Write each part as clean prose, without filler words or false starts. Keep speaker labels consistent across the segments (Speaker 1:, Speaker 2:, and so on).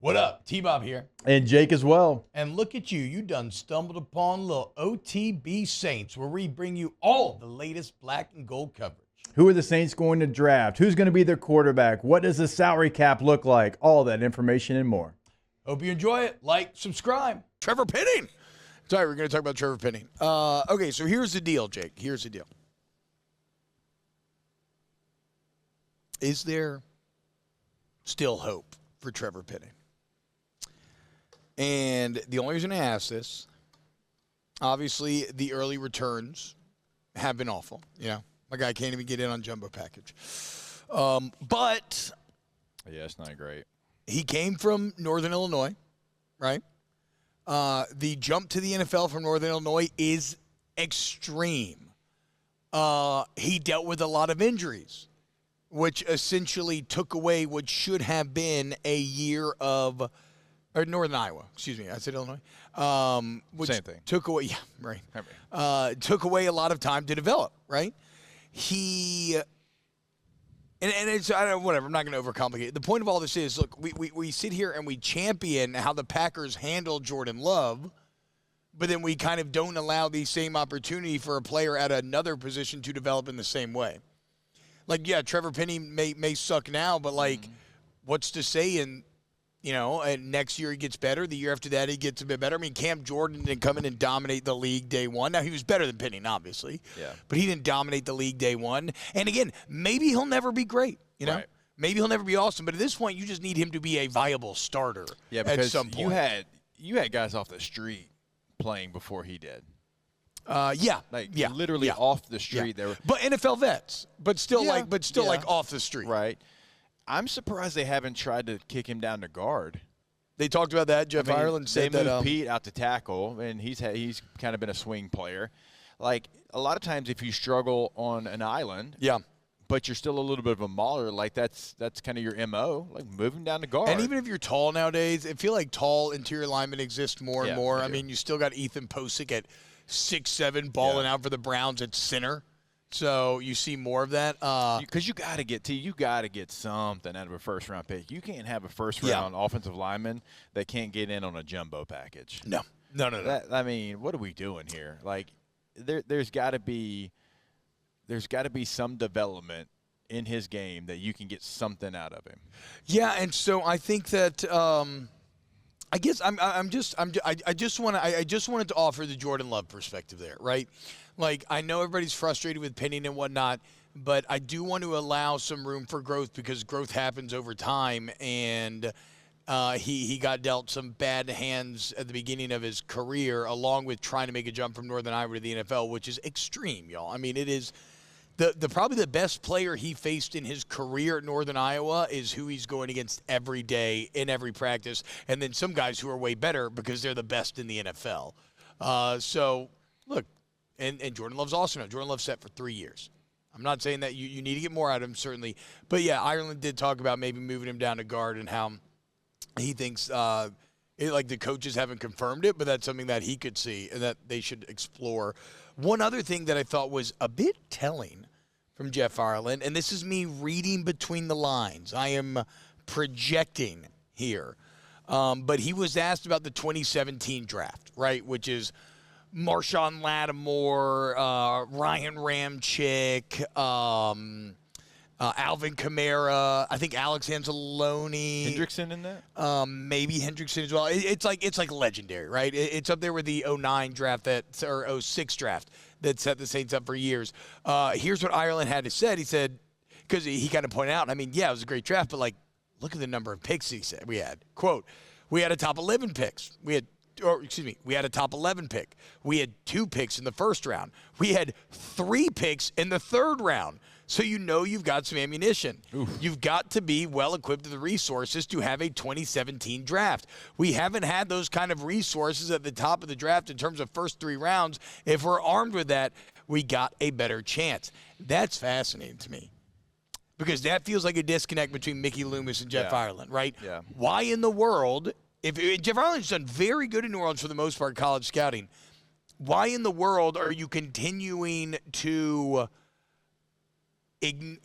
Speaker 1: What up? T-Bob here.
Speaker 2: And Jake as well.
Speaker 1: And look at you. You done stumbled upon little OTB Saints, where we bring you all the latest black and gold coverage.
Speaker 2: Who are the Saints going to draft? Who's going to be their quarterback? What does the salary cap look like? All that information and more.
Speaker 1: Hope you enjoy it. Like, subscribe.
Speaker 3: Trevor Penning. Sorry, we're going to talk about Trevor Penning. Okay, so here's the deal, Jake. Here's the deal. Is there still hope for Trevor Penning? And the only reason I ask this, obviously the early returns have been awful. You know, my guy can't even get in on jumbo package. But
Speaker 4: yeah, it's not great.
Speaker 3: He came from Northern Illinois, right? The jump to the NFL from Northern Illinois is extreme. He dealt with a lot of injuries, which essentially took away what should have been a year of – or Northern Iowa, excuse me. I said Illinois. Which
Speaker 4: Same thing.
Speaker 3: Took away, yeah, right. Took away a lot of time to develop, right? And it's, I don't know, whatever. I'm not going to overcomplicate it. The point of all this is, look, we sit here and we champion how the Packers handle Jordan Love, but then we kind of don't allow the same opportunity for a player at another position to develop in the same way. Like, yeah, Trevor Penning may suck now, but, like, what's to say in – you know, and next year he gets better. The year after that he gets a bit better. I mean, Cam Jordan didn't come in and dominate the league day one. Now, he was better than Penning, obviously.
Speaker 4: Yeah.
Speaker 3: But he didn't dominate the league day one. And, again, maybe he'll never be great, you know?
Speaker 4: Right.
Speaker 3: Maybe he'll never be awesome. But at this point, you just need him to be a viable starter
Speaker 4: because
Speaker 3: at some point.
Speaker 4: You had guys off the street playing before he did.
Speaker 3: Literally
Speaker 4: off the street.
Speaker 3: Yeah.
Speaker 4: They were,
Speaker 3: but NFL vets, but still like off the street.
Speaker 4: Right. I'm surprised they haven't tried to kick him down to guard.
Speaker 3: They talked about that. Jeff Ireland said
Speaker 4: they
Speaker 3: that
Speaker 4: moved Pete out to tackle, and he's kind of been a swing player. Like, a lot of times if you struggle on an island, but you're still a little bit of a mauler, like that's kind of your MO, like moving down to guard.
Speaker 3: And even if you're tall nowadays, I feel like tall interior linemen exist more and more. I mean, you still got Ethan Posick at 6'7", balling out for the Browns at center. So you see more of that.
Speaker 4: Because you got to get something out of a first-round pick. You can't have a first-round offensive lineman that can't get in on a jumbo package.
Speaker 3: No.
Speaker 4: I mean, what are we doing here? Like, there's got to be some development in his game that you can get something out of him.
Speaker 3: Yeah, and so I think that I guess I just wanted to offer the Jordan Love perspective there, right? Like, I know everybody's frustrated with Penning and whatnot, but I do want to allow some room for growth because growth happens over time, and he got dealt some bad hands at the beginning of his career, along with trying to make a jump from Northern Iowa to the NFL, which is extreme, y'all. I mean, it is the probably the best player he faced in his career at Northern Iowa is who he's going against every day in every practice, and then some guys who are way better because they're the best in the NFL. So, look. And Jordan Love's awesome now. Jordan Love's set for 3 years. I'm not saying that you need to get more out of him, certainly. But, yeah, Ireland did talk about maybe moving him down to guard and how he thinks the coaches haven't confirmed it, but that's something that he could see and that they should explore. One other thing that I thought was a bit telling from Jeff Ireland, and this is me reading between the lines. I am projecting here. But he was asked about the 2017 draft, right, which is – Marshawn Lattimore, Ryan Ramczyk, Alvin Kamara, I think Alex Anzalone.
Speaker 4: Hendrickson in that?
Speaker 3: Maybe Hendrickson as well. It's like legendary, right? It's up there with the 09 draft or 06 draft that set the Saints up for years. Here's what Ireland had to say. He said, because he kind of pointed out, I mean, yeah, it was a great draft, but, like, look at the number of picks he said we had. Quote, we had a top 11 picks. We had a top 11 pick. We had 2 picks in the first round. We had 3 picks in the third round. So you know you've got some ammunition. Oof. You've got to be well-equipped with the resources to have a 2017 draft. We haven't had those kind of resources at the top of the draft in terms of first 3 rounds. If we're armed with that, we got a better chance. That's fascinating to me. Because that feels like a disconnect between Mickey Loomis and Jeff Ireland, right?
Speaker 4: Yeah.
Speaker 3: Why in the world – if Jeff Ireland's done very good in New Orleans for the most part, college scouting, why in the world are you continuing to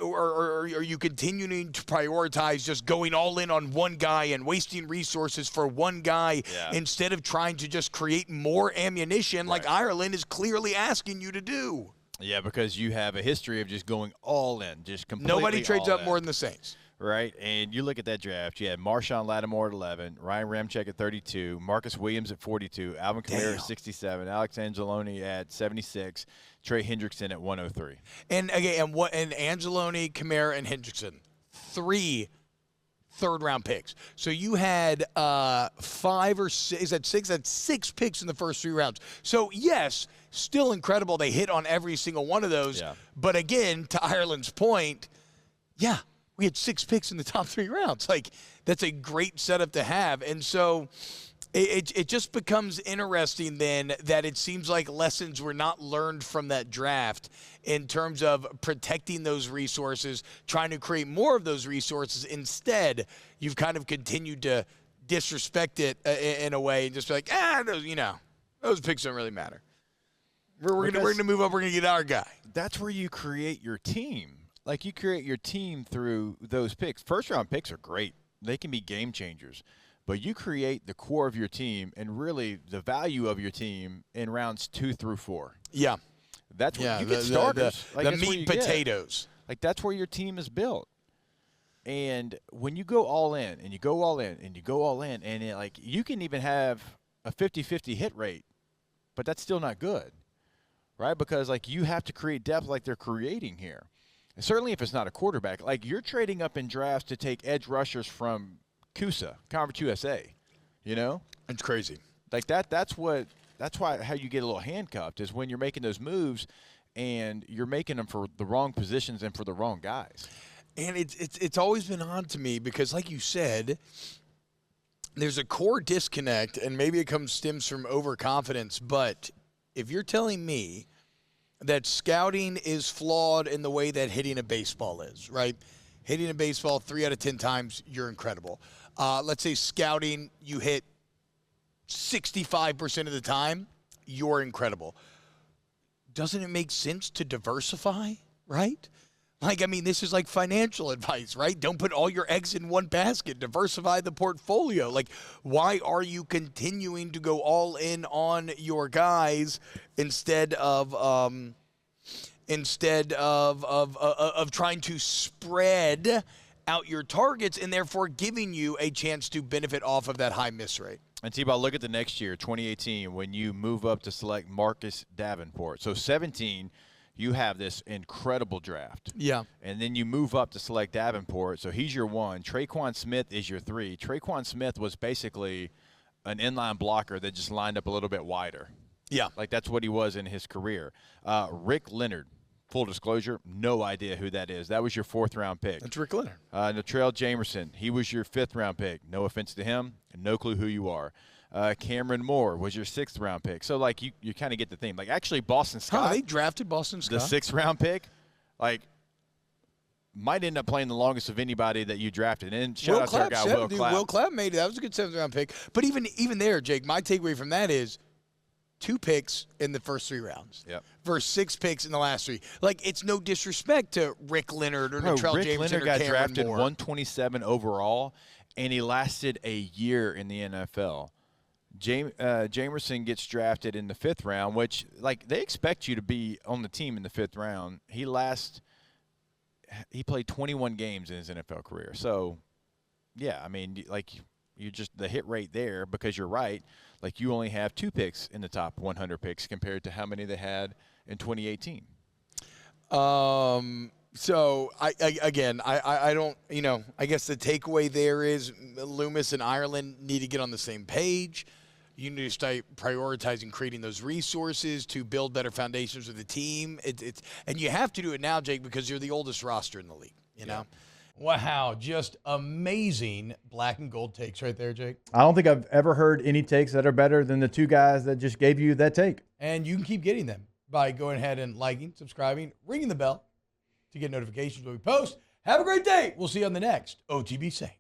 Speaker 3: or are you continuing to prioritize just going all in on one guy and wasting resources for one guy instead of trying to just create more ammunition like Ireland is clearly asking you to do?
Speaker 4: Yeah, because you have a history of just going all in, just completely
Speaker 3: Nobody trades
Speaker 4: all
Speaker 3: up
Speaker 4: in.
Speaker 3: more than the Saints.
Speaker 4: Right, and you look at that draft. You had Marshawn Lattimore at 11, Ryan Ramczyk at 32, Marcus Williams at 42, Alvin Kamara at 67, Alex Anzalone at 76, Trey Hendrickson at 103.
Speaker 3: And again, and Anzalone, Kamara, and Hendrickson, 3 third-round picks. So you had 5 or 6. Is that 6? That's 6 picks in the first 3 rounds. So yes, still incredible. They hit on every single one of those. Yeah. But again, to Ireland's point, we had 6 picks in the top 3 rounds. Like, that's a great setup to have. And so it just becomes interesting then that it seems like lessons were not learned from that draft in terms of protecting those resources, trying to create more of those resources. Instead, you've kind of continued to disrespect it in a way and just be like, those picks don't really matter. We're going to move up. We're going to get our guy.
Speaker 4: That's where you create your team. Like, you create your team through those picks. First-round picks are great. They can be game changers. But you create the core of your team and really the value of your team in rounds 2 through 4.
Speaker 3: Yeah.
Speaker 4: That's where you get starters.
Speaker 3: The meat potatoes.
Speaker 4: Like, that's where your team is built. And when you go all in and you go all in and you go all in, and you can even have a 50-50 hit rate, but that's still not good, right? Because, you have to create depth like they're creating here. And certainly if it's not a quarterback. Like, you're trading up in drafts to take edge rushers from CUSA, Conference USA,
Speaker 3: It's crazy.
Speaker 4: Like, that's why how you get a little handcuffed is when you're making those moves and you're making them for the wrong positions and for the wrong guys.
Speaker 3: And it's always been odd to me because, like you said, there's a core disconnect, and maybe it stems from overconfidence. But if you're telling me that scouting is flawed in the way that hitting a baseball is, right? Hitting a baseball 3 out of 10 times, you're incredible. Let's say scouting, you hit 65% of the time, you're incredible. Doesn't it make sense to diversify, right? This is like financial advice, right? Don't put all your eggs in one basket. Diversify the portfolio. Like, why are you continuing to go all in on your guys instead of trying to spread out your targets and therefore giving you a chance to benefit off of that high miss rate?
Speaker 4: And T-Ball, look at the next year, 2018, when you move up to select Marcus Davenport. So 17, you have this incredible draft.
Speaker 3: Yeah.
Speaker 4: And then you move up to select Davenport. So he's your 1. Traquan Smith is your 3. Traquan Smith was basically an inline blocker that just lined up a little bit wider.
Speaker 3: Yeah.
Speaker 4: Like, that's what he was in his career. Rick Leonard, full disclosure, no idea who that is. That was your 4th-round pick.
Speaker 3: That's Rick Leonard.
Speaker 4: Natrell Jamerson, he was your 5th-round pick. No offense to him, no clue who you are. Cameron Moore was your 6th-round pick. So, you kind of get the theme. Actually, Boston Scott.
Speaker 3: They drafted Boston Scott.
Speaker 4: The 6th-round pick, might end up playing the longest of anybody that you drafted. And shout out to our guy, Will Clapp.
Speaker 3: Will Clapp made it. That was a good 7th-round pick. But even there, Jake, my takeaway from that is 2 picks in the first 3 rounds versus 6 picks in the last 3. It's no disrespect to Rick Leonard or Natrell Jamerson
Speaker 4: Leonard
Speaker 3: or
Speaker 4: got
Speaker 3: Cameron
Speaker 4: drafted
Speaker 3: Moore.
Speaker 4: 127 overall, and he lasted a year in the NFL. Jamerson gets drafted in the 5th round, which, they expect you to be on the team in the 5th round. He played 21 games in his NFL career. So, yeah, you just the hit rate there, because you're right. You only have 2 picks in the top 100 picks compared to how many they had in 2018.
Speaker 3: So I don't, I guess the takeaway there is Loomis and Ireland need to get on the same page. You need to start prioritizing creating those resources to build better foundations with the team. And you have to do it now, Jake, because you're the oldest roster in the league, you know?
Speaker 1: Wow, just amazing black and gold takes right there, Jake.
Speaker 2: I don't think I've ever heard any takes that are better than the 2 guys that just gave you that take.
Speaker 1: And you can keep getting them by going ahead and liking, subscribing, ringing the bell to get notifications when we post. Have a great day. We'll see you on the next OTB Saints.